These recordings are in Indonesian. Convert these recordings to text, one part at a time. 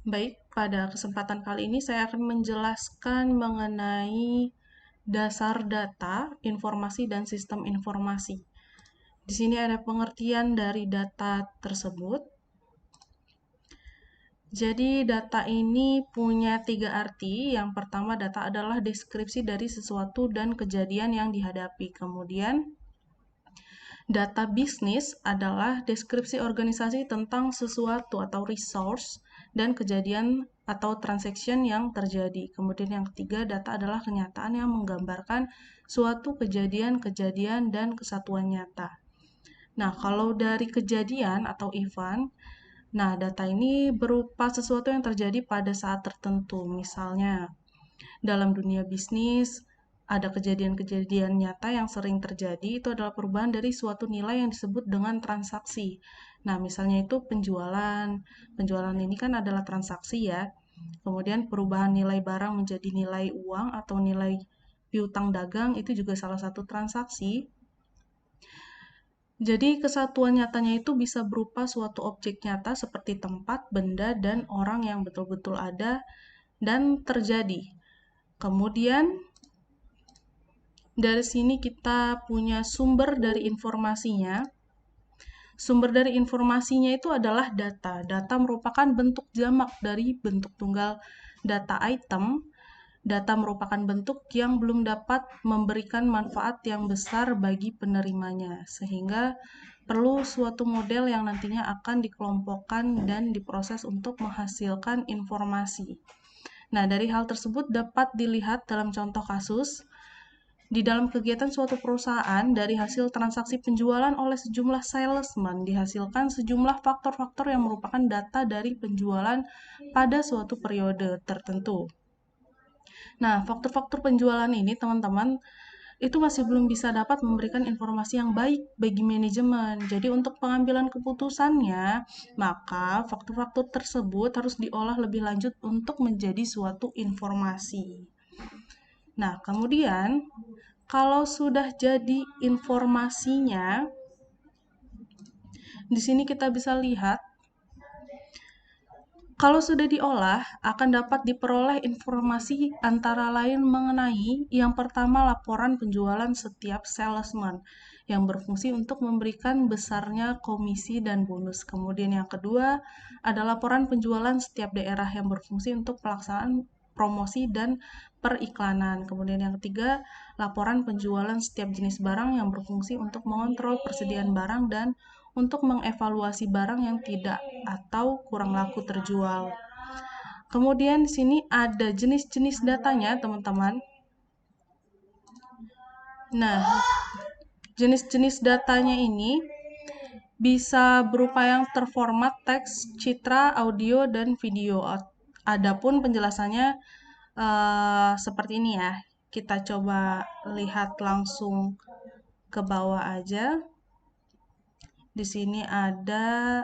Baik, pada kesempatan kali ini saya akan menjelaskan mengenai dasar data, informasi, dan sistem informasi. Di sini ada pengertian dari data tersebut. Jadi, data ini punya tiga arti. Yang pertama, data adalah deskripsi dari sesuatu dan kejadian yang dihadapi. Kemudian, data bisnis adalah deskripsi organisasi tentang sesuatu atau resource dan kejadian atau transaction yang terjadi. Kemudian yang ketiga, data adalah kenyataan yang menggambarkan suatu kejadian-kejadian dan kesatuan nyata. Nah, kalau dari kejadian atau event, nah data ini berupa sesuatu yang terjadi pada saat tertentu. Misalnya, dalam dunia bisnis, ada kejadian-kejadian nyata yang sering terjadi, itu adalah perubahan dari suatu nilai yang disebut dengan transaksi. Nah, misalnya itu penjualan. Penjualan ini kan adalah transaksi ya. Kemudian perubahan nilai barang menjadi nilai uang atau nilai piutang dagang itu juga salah satu transaksi. Jadi kesatuan nyatanya itu bisa berupa suatu objek nyata seperti tempat, benda, dan orang yang betul-betul ada dan terjadi. Kemudian dari sini kita punya sumber dari informasinya. Sumber dari informasinya itu adalah data. Data merupakan bentuk jamak dari bentuk tunggal data item. Data merupakan bentuk yang belum dapat memberikan manfaat yang besar bagi penerimanya, sehingga perlu suatu model yang nantinya akan dikelompokkan dan diproses untuk menghasilkan informasi. Nah, dari hal tersebut dapat dilihat dalam contoh kasus, di dalam kegiatan suatu perusahaan, dari hasil transaksi penjualan oleh sejumlah salesman dihasilkan sejumlah faktor-faktor yang merupakan data dari penjualan pada suatu periode tertentu. Nah, faktor-faktor penjualan ini, teman-teman, itu masih belum bisa dapat memberikan informasi yang baik bagi manajemen. Jadi, untuk pengambilan keputusannya, maka faktor-faktor tersebut harus diolah lebih lanjut untuk menjadi suatu informasi. Nah, kemudian kalau sudah jadi informasinya, di sini kita bisa lihat kalau sudah diolah, akan dapat diperoleh informasi antara lain mengenai yang pertama laporan penjualan setiap salesman yang berfungsi untuk memberikan besarnya komisi dan bonus. Kemudian yang kedua ada laporan penjualan setiap daerah yang berfungsi untuk pelaksanaan promosi dan periklanan. Kemudian yang ketiga, laporan penjualan setiap jenis barang yang berfungsi untuk mengontrol persediaan barang dan untuk mengevaluasi barang yang tidak atau kurang laku terjual. Kemudian di sini ada jenis-jenis datanya, teman-teman. Nah, jenis-jenis datanya ini bisa berupa yang terformat teks, citra, audio, dan video. Adapun penjelasannya seperti ini ya. Kita coba lihat langsung ke bawah aja. Di sini ada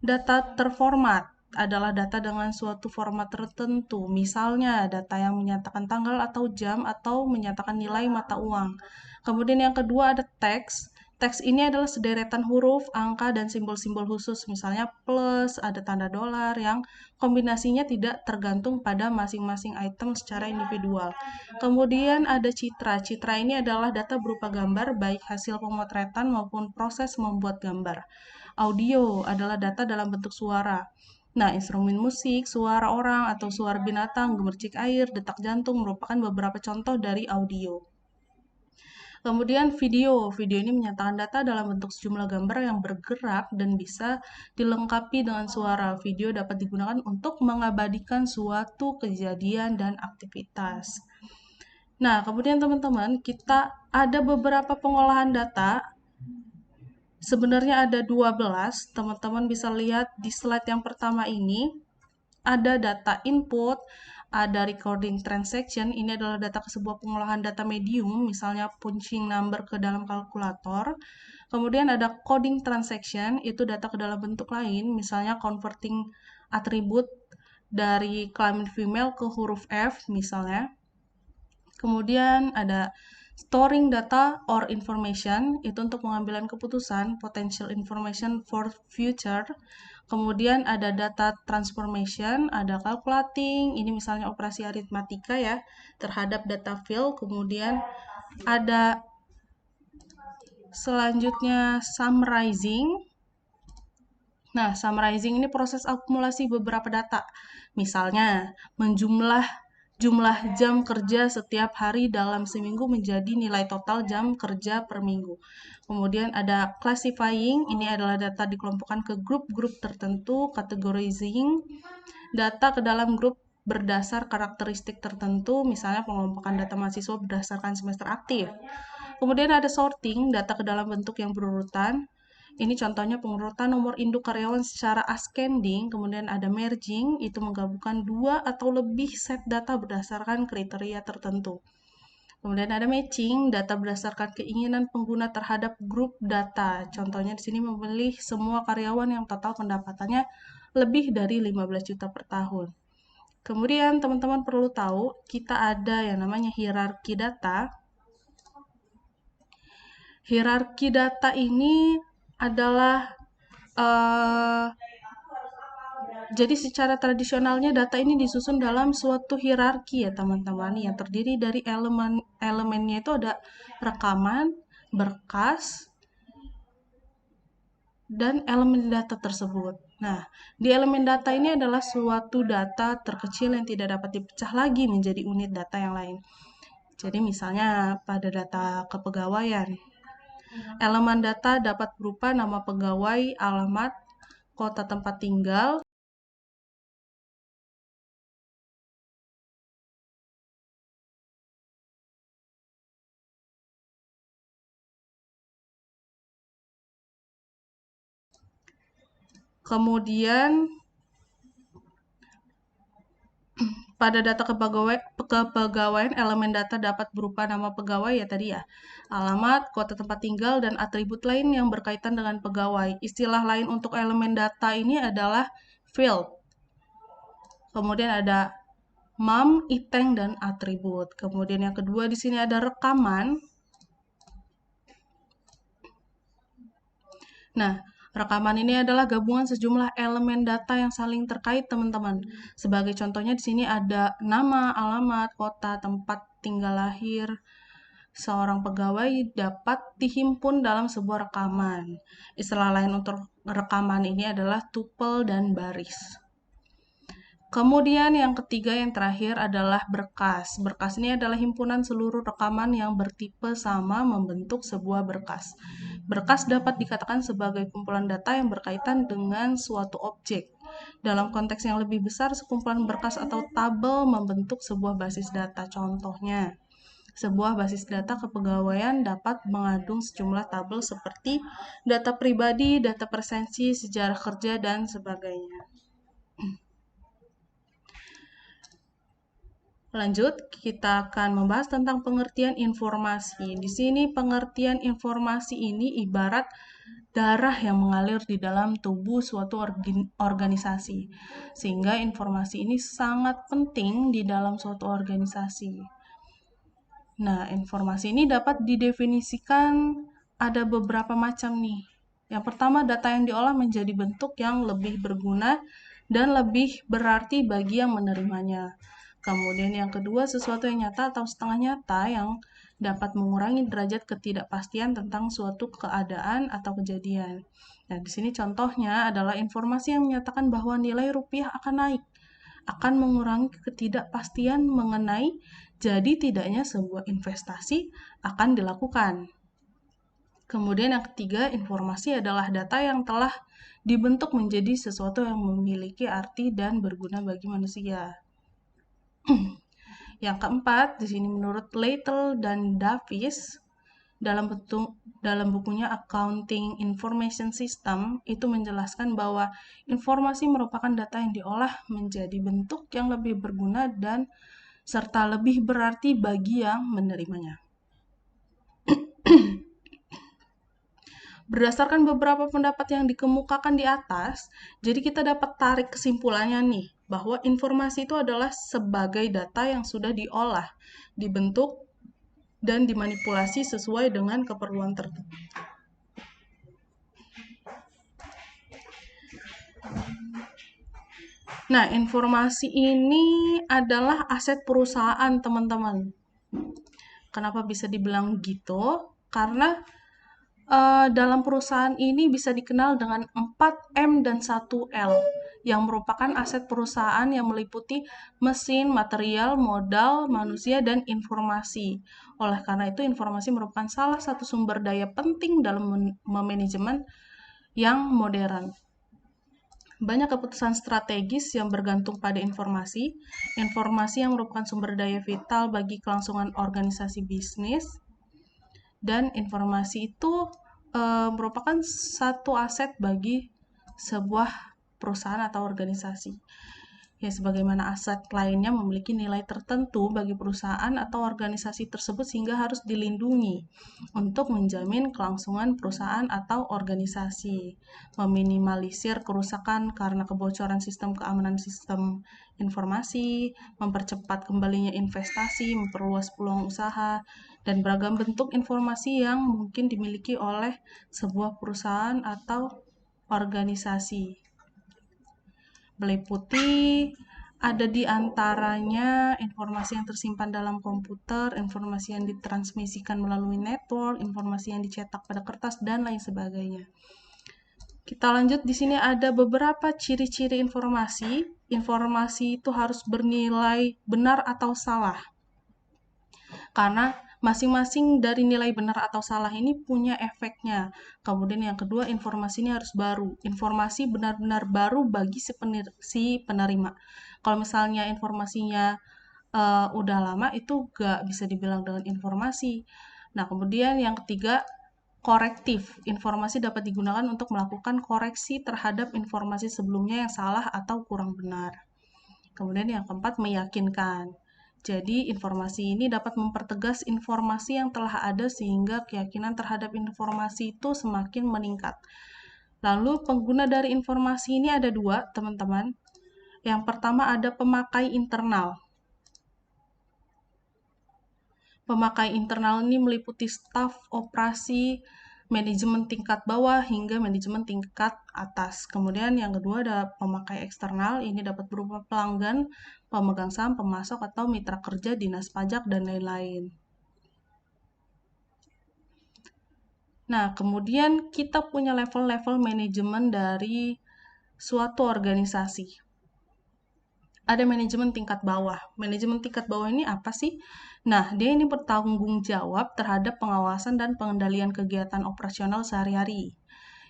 data terformat adalah data dengan suatu format tertentu. Misalnya data yang menyatakan tanggal atau jam atau menyatakan nilai mata uang. Kemudian yang kedua ada teks. Teks ini adalah sederetan huruf, angka, dan simbol-simbol khusus. Misalnya plus, ada tanda dolar yang kombinasinya tidak tergantung pada masing-masing item secara individual. Kemudian ada citra. Citra ini adalah data berupa gambar, baik hasil pemotretan maupun proses membuat gambar. Audio adalah data dalam bentuk suara. Nah, instrumen musik, suara orang atau suara binatang, gemercik air, detak jantung merupakan beberapa contoh dari audio. Kemudian video. Video ini menyatakan data dalam bentuk sejumlah gambar yang bergerak dan bisa dilengkapi dengan suara. Video dapat digunakan untuk mengabadikan suatu kejadian dan aktivitas. Nah, kemudian teman-teman, kita ada beberapa pengolahan data. Sebenarnya ada 12, teman-teman bisa lihat di slide yang pertama ini, ada data input, ada recording transaction, ini adalah data ke sebuah pengolahan data medium, misalnya punching number ke dalam kalkulator. Kemudian ada coding transaction, itu data ke dalam bentuk lain, misalnya converting atribut dari kelamin female ke huruf F, misalnya. Kemudian ada storing data or information, itu untuk pengambilan keputusan, potential information for future. Kemudian ada data transformation, ada calculating, ini misalnya operasi aritmatika ya, terhadap data field. Kemudian ada selanjutnya summarizing. Nah, summarizing ini proses akumulasi beberapa data. Misalnya, jumlah jam kerja setiap hari dalam seminggu menjadi nilai total jam kerja per minggu. Kemudian ada classifying, ini adalah data dikelompokkan ke grup-grup tertentu. Categorizing, data ke dalam grup berdasar karakteristik tertentu, misalnya pengelompokan data mahasiswa berdasarkan semester aktif. Kemudian ada sorting, data ke dalam bentuk yang berurutan. Ini contohnya pengurutan nomor induk karyawan secara ascending. Kemudian ada merging, itu menggabungkan dua atau lebih set data berdasarkan kriteria tertentu. Kemudian ada matching, data berdasarkan keinginan pengguna terhadap grup data. Contohnya di sini memilih semua karyawan yang total pendapatannya lebih dari 15 juta per tahun. Kemudian teman-teman perlu tahu, kita ada yang namanya hierarki data. Hierarki data ini adalah jadi secara tradisionalnya data ini disusun dalam suatu hierarki ya teman-teman, yang terdiri dari elemennya itu ada rekaman, berkas, dan elemen data tersebut. Nah, di elemen data ini adalah suatu data terkecil yang tidak dapat dipecah lagi menjadi unit data yang lain. Jadi misalnya pada data kepegawaian, elemen data dapat berupa nama pegawai, alamat, kota tempat tinggal, kemudian pada data kepegawaian, elemen data dapat berupa nama pegawai ya tadi ya, alamat, kota tempat tinggal, dan atribut lain yang berkaitan dengan pegawai. Istilah lain untuk elemen data ini adalah field. Kemudian ada MAM, iteng, dan atribut. Kemudian yang kedua di sini ada rekaman. Nah, rekaman ini adalah gabungan sejumlah elemen data yang saling terkait, teman-teman. Sebagai contohnya di sini ada nama, alamat, kota, tempat tinggal lahir seorang pegawai dapat dihimpun dalam sebuah rekaman. Istilah lain untuk rekaman ini adalah tuple dan baris. Kemudian yang ketiga, yang terakhir adalah berkas. Berkas ini adalah himpunan seluruh rekaman yang bertipe sama membentuk sebuah berkas. Berkas dapat dikatakan sebagai kumpulan data yang berkaitan dengan suatu objek. Dalam konteks yang lebih besar, sekumpulan berkas atau tabel membentuk sebuah basis data. Contohnya, sebuah basis data kepegawaian dapat mengandung sejumlah tabel seperti data pribadi, data presensi, sejarah kerja, dan sebagainya. Lanjut, kita akan membahas tentang pengertian informasi. Di sini pengertian informasi ini ibarat darah yang mengalir di dalam tubuh suatu organisasi. Sehingga informasi ini sangat penting di dalam suatu organisasi. Nah, informasi ini dapat didefinisikan ada beberapa macam nih. Yang pertama, data yang diolah menjadi bentuk yang lebih berguna dan lebih berarti bagi yang menerimanya. Kemudian yang kedua, sesuatu yang nyata atau setengah nyata yang dapat mengurangi derajat ketidakpastian tentang suatu keadaan atau kejadian. Nah, di sini contohnya adalah informasi yang menyatakan bahwa nilai rupiah akan naik, akan mengurangi ketidakpastian mengenai jadi tidaknya sebuah investasi akan dilakukan. Kemudian yang ketiga, informasi adalah data yang telah dibentuk menjadi sesuatu yang memiliki arti dan berguna bagi manusia. Yang keempat, di sini menurut Lytle dan Davis, dalam bukunya Accounting Information System, itu menjelaskan bahwa informasi merupakan data yang diolah menjadi bentuk yang lebih berguna dan serta lebih berarti bagi yang menerimanya. Berdasarkan beberapa pendapat yang dikemukakan di atas, jadi kita dapat tarik kesimpulannya nih, bahwa informasi itu adalah sebagai data yang sudah diolah, dibentuk, dan dimanipulasi sesuai dengan keperluan tertentu. Nah, informasi ini adalah aset perusahaan, teman-teman. Kenapa bisa dibilang gitu? Karena dalam perusahaan ini bisa dikenal dengan 4M dan 1L yang merupakan aset perusahaan yang meliputi mesin, material, modal, manusia, dan informasi. Oleh karena itu, informasi merupakan salah satu sumber daya penting dalam manajemen yang modern. Banyak keputusan strategis yang bergantung pada informasi. Informasi yang merupakan sumber daya vital bagi kelangsungan organisasi bisnis. Dan informasi itu merupakan satu aset bagi sebuah perusahaan atau organisasi. Ya, sebagaimana aset lainnya memiliki nilai tertentu bagi perusahaan atau organisasi tersebut sehingga harus dilindungi untuk menjamin kelangsungan perusahaan atau organisasi, meminimalisir kerusakan karena kebocoran sistem keamanan sistem informasi, mempercepat kembalinya investasi, memperluas peluang usaha, dan beragam bentuk informasi yang mungkin dimiliki oleh sebuah perusahaan atau organisasi. Meliputi ada di antaranya informasi yang tersimpan dalam komputer, informasi yang ditransmisikan melalui network, informasi yang dicetak pada kertas, dan lain sebagainya. Kita lanjut, di sini ada beberapa ciri-ciri informasi. Informasi itu harus bernilai benar atau salah. Karena masing-masing dari nilai benar atau salah ini punya efeknya. Kemudian yang kedua, informasi ini harus baru. Informasi benar-benar baru bagi si penerima. Kalau misalnya informasinya udah lama, itu gak bisa dibilang dengan informasi. Nah, kemudian yang ketiga, korektif. Informasi dapat digunakan untuk melakukan koreksi terhadap informasi sebelumnya yang salah atau kurang benar. Kemudian yang keempat, meyakinkan. Jadi, informasi ini dapat mempertegas informasi yang telah ada sehingga keyakinan terhadap informasi itu semakin meningkat. Lalu, pengguna dari informasi ini ada dua, teman-teman. Yang pertama ada pemakai internal. Pemakai internal ini meliputi staf operasi, manajemen tingkat bawah hingga manajemen tingkat atas. Kemudian yang kedua ada pemakai eksternal, ini dapat berupa pelanggan, pemegang saham, pemasok, atau mitra kerja, dinas pajak, dan lain-lain. Nah, kemudian kita punya level-level manajemen dari suatu organisasi. Ada manajemen tingkat bawah. Manajemen tingkat bawah ini apa sih? Nah, dia ini bertanggung jawab terhadap pengawasan dan pengendalian kegiatan operasional sehari-hari.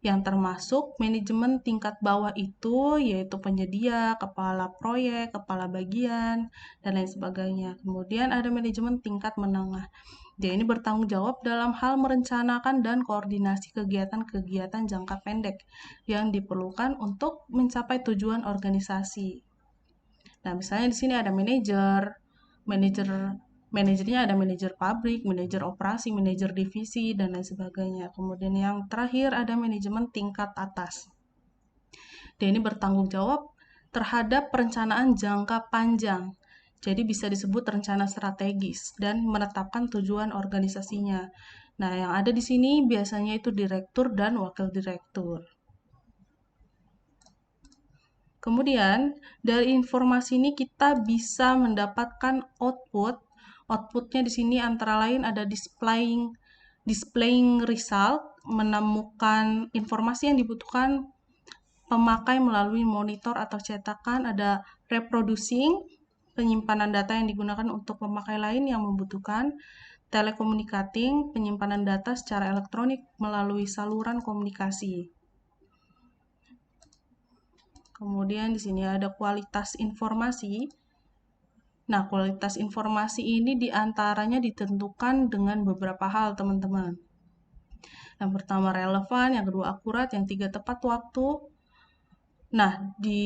Yang termasuk manajemen tingkat bawah itu yaitu penyedia, kepala proyek, kepala bagian, dan lain sebagainya. Kemudian ada manajemen tingkat menengah. Dia ini bertanggung jawab dalam hal merencanakan dan koordinasi kegiatan-kegiatan jangka pendek yang diperlukan untuk mencapai tujuan organisasi. Nah, misalnya di sini ada manajernya ada manajer pabrik, manajer operasi, manajer divisi, dan lain sebagainya. Kemudian yang terakhir ada manajemen tingkat atas. Dia ini bertanggung jawab terhadap perencanaan jangka panjang. Jadi bisa disebut rencana strategis dan menetapkan tujuan organisasinya. Nah, yang ada di sini biasanya itu direktur dan wakil direktur. Kemudian, dari informasi ini kita bisa mendapatkan output. Outputnya di sini antara lain ada displaying result, menemukan informasi yang dibutuhkan pemakai melalui monitor atau cetakan, ada reproducing, penyimpanan data yang digunakan untuk pemakai lain yang membutuhkan, telecommunicating, penyimpanan data secara elektronik melalui saluran komunikasi. Kemudian di sini ada kualitas informasi. Nah, kualitas informasi ini diantaranya ditentukan dengan beberapa hal, teman-teman. Yang pertama relevan, yang kedua akurat, yang tiga tepat waktu. Nah, di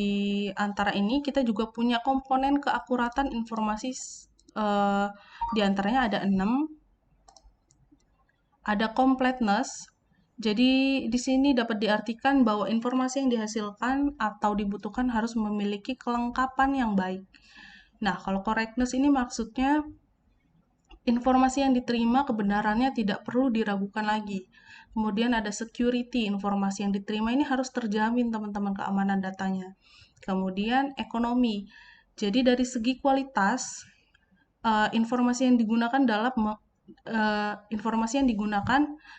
antara ini kita juga punya komponen keakuratan informasi, di antaranya ada 6. Ada completeness. Jadi di sini dapat diartikan bahwa informasi yang dihasilkan atau dibutuhkan harus memiliki kelengkapan yang baik. Nah, kalau correctness ini maksudnya informasi yang diterima kebenarannya tidak perlu diragukan lagi. Kemudian ada security, informasi yang diterima ini harus terjamin teman-teman keamanan datanya. Kemudian ekonomi. Jadi dari segi kualitas informasi yang digunakan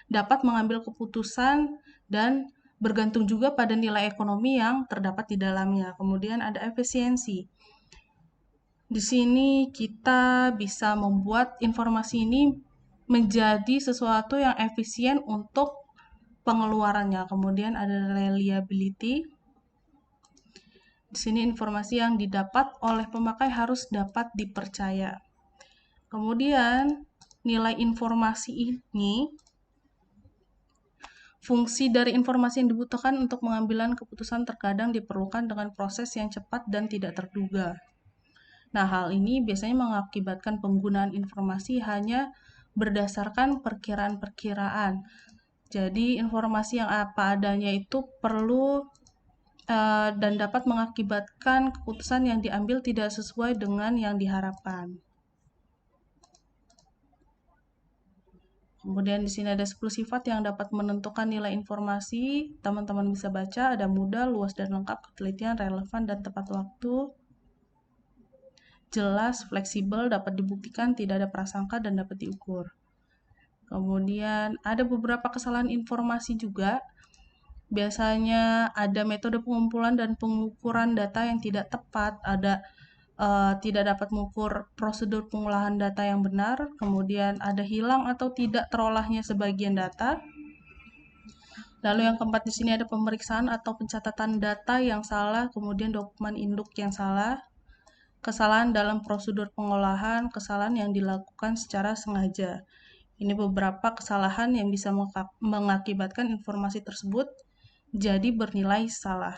dapat mengambil keputusan dan bergantung juga pada nilai ekonomi yang terdapat di dalamnya. Kemudian ada efisiensi. Di sini kita bisa membuat informasi ini menjadi sesuatu yang efisien untuk pengeluarannya. Kemudian ada reliability. Di sini informasi yang didapat oleh pemakai harus dapat dipercaya. Kemudian nilai informasi ini, fungsi dari informasi yang dibutuhkan untuk pengambilan keputusan terkadang diperlukan dengan proses yang cepat dan tidak terduga. Nah, hal ini biasanya mengakibatkan penggunaan informasi hanya berdasarkan perkiraan-perkiraan. Jadi, informasi yang apa adanya itu perlu dan dapat mengakibatkan keputusan yang diambil tidak sesuai dengan yang diharapkan. Kemudian di sini ada 10 sifat yang dapat menentukan nilai informasi. Teman-teman bisa baca, ada mudah, luas dan lengkap, ketelitian, relevan, dan tepat waktu. Jelas, fleksibel, dapat dibuktikan, tidak ada prasangka, dan dapat diukur. Kemudian ada beberapa kesalahan informasi juga. Biasanya ada metode pengumpulan dan pengukuran data yang tidak tepat, ada tidak dapat mengukur prosedur pengolahan data yang benar, kemudian ada hilang atau tidak terolahnya sebagian data. Lalu yang keempat di sini ada pemeriksaan atau pencatatan data yang salah, kemudian dokumen induk yang salah, kesalahan dalam prosedur pengolahan, kesalahan yang dilakukan secara sengaja. Ini beberapa kesalahan yang bisa mengakibatkan informasi tersebut jadi bernilai salah.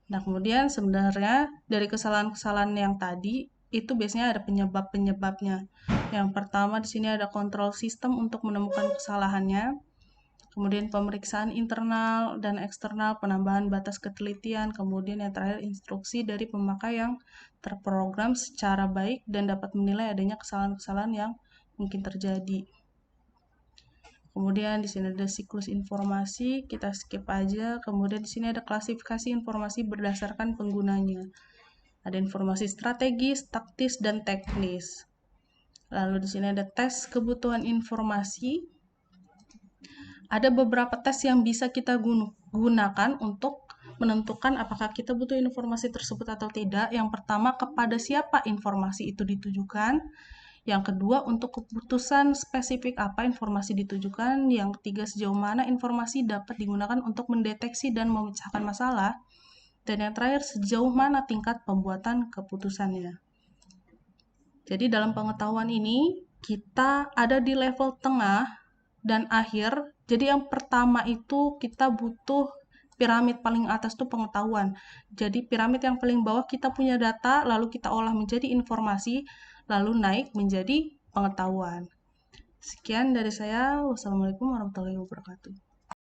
Nah, kemudian sebenarnya dari kesalahan-kesalahan yang tadi itu biasanya ada penyebab-penyebabnya. Yang pertama di sini ada kontrol sistem untuk menemukan kesalahannya. Kemudian pemeriksaan internal dan eksternal, penambahan batas ketelitian, kemudian yang terakhir instruksi dari pemakai yang terprogram secara baik dan dapat menilai adanya kesalahan-kesalahan yang mungkin terjadi. Kemudian di sini ada siklus informasi, kita skip aja. Kemudian di sini ada klasifikasi informasi berdasarkan penggunanya. Ada informasi strategis, taktis, dan teknis. Lalu di sini ada tes kebutuhan informasi. Ada beberapa tes yang bisa kita gunakan untuk menentukan apakah kita butuh informasi tersebut atau tidak. Yang pertama, kepada siapa informasi itu ditujukan. Yang kedua, untuk keputusan spesifik apa informasi ditujukan. Yang ketiga, sejauh mana informasi dapat digunakan untuk mendeteksi dan memecahkan masalah. Dan yang terakhir, sejauh mana tingkat pembuatan keputusannya. Jadi dalam pengetahuan ini, kita ada di level tengah dan akhir. Jadi yang pertama itu kita butuh piramid paling atas itu pengetahuan. Jadi piramid yang paling bawah kita punya data, lalu kita olah menjadi informasi, lalu naik menjadi pengetahuan. Sekian dari saya. Wassalamualaikum warahmatullahi wabarakatuh.